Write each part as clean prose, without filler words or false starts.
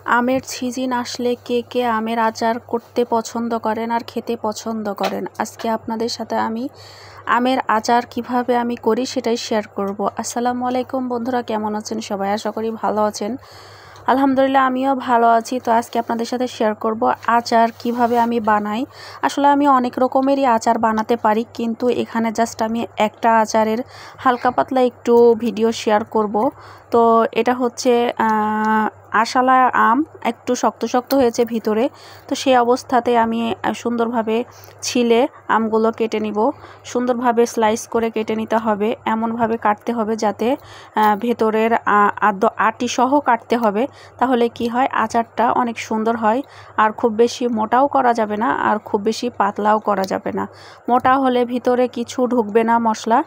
আমের সিজন আসলে কে কে আমের আচার করতে পছন্দ করেন আর খেতে পছন্দ করেন। আজকে আপনাদের সাথে আমি আমের আচার কিভাবে আমি করি সেটাই শেয়ার করব। আসসালামু আলাইকুম বন্ধুরা, কেমন আছেন সবাই? আশা করি ভালো আছেন। আলহামদুলিল্লাহ আমিও ভালো আছি। তো আজকে আপনাদের সাথে শেয়ার করব আচার কিভাবে আমি বানাই। আসলে আমি অনেক রকমেরই আচার বানাতে পারি, কিন্তু এখানে জাস্ট আমি একটা আচারের হালকা পাতলা একটু ভিডিও শেয়ার করব। তো এটা হচ্ছে আশালা আম, একটু শক্ত শক্ত হয়েছে ভিতরে। তো সেই অবস্থাতে আমি সুন্দরভাবে ছিলে আমগুলো কেটে নিব। সুন্দরভাবে স্লাইস করে কেটে নিতে হবে, এমনভাবে কাটতে হবে যাতে ভেতরের আটি সহ কাটতে হবে। তাহলে কি হয়, আচারটা অনেক সুন্দর হয়। আর খুব বেশি মোটাও করা যাবে না, আর খুব বেশি পাতলাও করা যাবে না। মোটা হলে ভিতরে কিছু ঢুকবে না মশলা,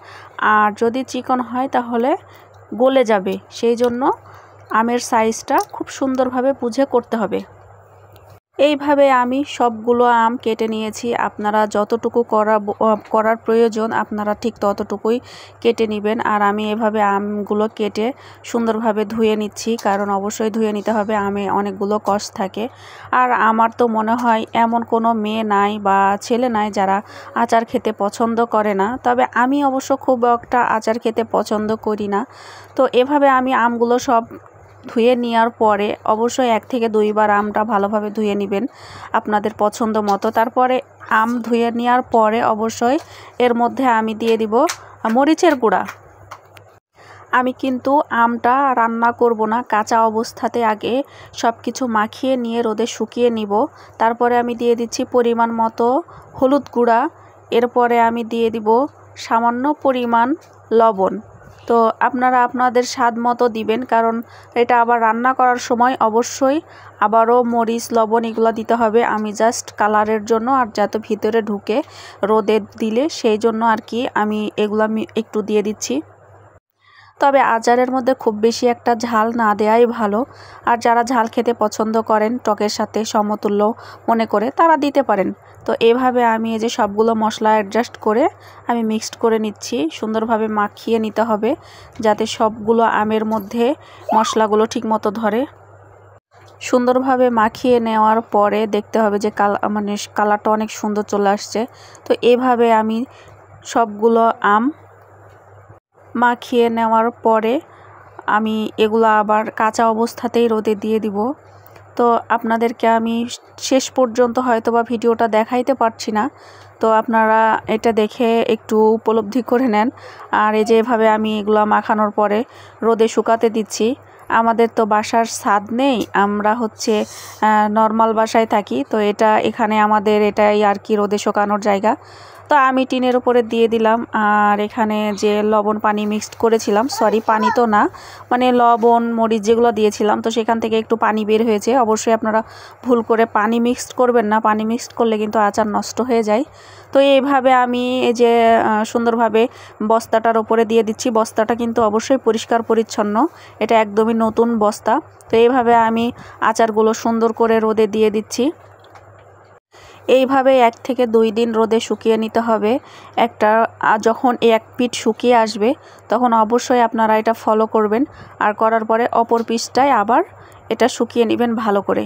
আর যদি চিকন হয় তাহলে গলে যাবে। সেই জন্য আমের সাইজটা খুব সুন্দরভাবে বুঝে করতে হবে। এইভাবে আমি সবগুলো আম কেটে নিয়েছি। আপনারা যতটুকু করার প্রয়োজন আপনারা ঠিক ততটুকুই কেটে নেবেন। আর আমি এভাবে আমগুলো কেটে সুন্দরভাবে ধুয়ে নিচ্ছি, কারণ অবশ্যই ধুয়ে নিতে হবে, আমে অনেকগুলো কষ থাকে। আর আমার তো মনে হয় এমন কোনো মেয়ে নাই বা ছেলে নাই যারা আচার খেতে পছন্দ করে না। তবে আমি অবশ্য খুব একটা আচার খেতে পছন্দ করি না। তো এভাবে আমি আমগুলো সব ধুয়ে নেওয়ার পরে অবশ্যই 1 থেকে 2 বার আমটা ভালোভাবে ধুয়ে নেবেন আপনাদের পছন্দ মতো। তারপরে আম ধুয়ে নেওয়ার পরে অবশ্যই এর মধ্যে আমি দিয়ে দিব মরিচের গুঁড়া। আমি কিন্তু আমটা রান্না করব না, কাঁচা অবস্থাতে আগে সব কিছু মাখিয়ে নিয়ে রোদে শুকিয়ে নিব। তারপরে আমি দিয়ে দিচ্ছি পরিমাণ মতো হলুদ গুঁড়া। এরপরে আমি দিয়ে দিব সামান্য পরিমাণ লবণ। তো আপনারা আপনাদের স্বাদ মতো দিবেন, কারণ এটা আবার রান্না করার সময় অবশ্যই আবারও মরিচ লবণ এগুলো দিতে হবে। আমি জাস্ট কালারের জন্য আর যাতে ভিতরে ঢুকে রোদে দিলে সেই জন্য আর কি আমি এগুলো একটু দিয়ে দিচ্ছি। তবে আচারের মধ্যে খুব বেশি একটা ঝাল না দেওয়াই ভালো। আর যারা ঝাল খেতে পছন্দ করেন টকের সাথে সমতুল্য মনে করে তারা দিতে পারেন। তো এভাবে আমি এই যে সবগুলো মশলা অ্যাডজাস্ট করে আমি মিক্সড করে নিচ্ছি। সুন্দরভাবে মাখিয়ে নিতে হবে যাতে সবগুলো আমের মধ্যে মশলাগুলো ঠিকমতো ধরে। সুন্দরভাবে মাখিয়ে নেওয়ার পরে দেখতে হবে যে কালারটা অনেক সুন্দর চলে আসছে। তো এভাবে আমি সবগুলো আম মাখিয়ে নেওয়ার পরে আমি এগুলো আবার কাঁচা অবস্থাতেই রোদে দিয়ে দিব। তো আপনাদেরকে আমি শেষ পর্যন্ত হয়তো বা ভিডিওটা দেখাইতে পারছি না, তো আপনারা এটা দেখে একটু উপলব্ধি করে নেন। আর এই যে এভাবে আমি এগুলো মাখানোর পরে রোদে শুকাতে দিচ্ছি। আমাদের তো বাসার ছাদ নেই, আমরা হচ্ছে নর্মাল বাসায় থাকি। তো এখানে আমাদের এটাই আর কি রোদে শুকানোর জায়গা। তো আমি টিনের উপরে দিয়ে দিলাম। আর এখানে যে লবণ পানি মিক্সড করেছিলাম, সরি পানি তো না, মানে লবণ মরিচ যেগুলো দিয়েছিলাম, তো সেখান থেকে একটু পানি বের হয়েছে। অবশ্যই আপনারা ভুল করে পানি মিক্সড করবেন না, পানি মিক্সড করলে কিন্তু আচার নষ্ট হয়ে যায়। তো এইভাবে আমি এই যে সুন্দরভাবে বস্তাটার উপরে দিয়ে দিচ্ছি। বস্তাটা কিন্তু অবশ্যই পরিষ্কার পরিচ্ছন্ন, এটা একদমই নতুন বস্তা। তো এইভাবে আমি আচারগুলো সুন্দর করে রোদে দিয়ে দিচ্ছি। এইভাবে 1 থেকে 2 দিন রোদে শুকিয়ে নিতে হবে। যখন এক পিঠ শুকিয়ে আসবে তখন অবশ্যই আপনারা এটা ফলো করবেন। আর করার পরে অপর পিঠটায় আবার এটা শুকিয়ে নেবেন ভালো করে।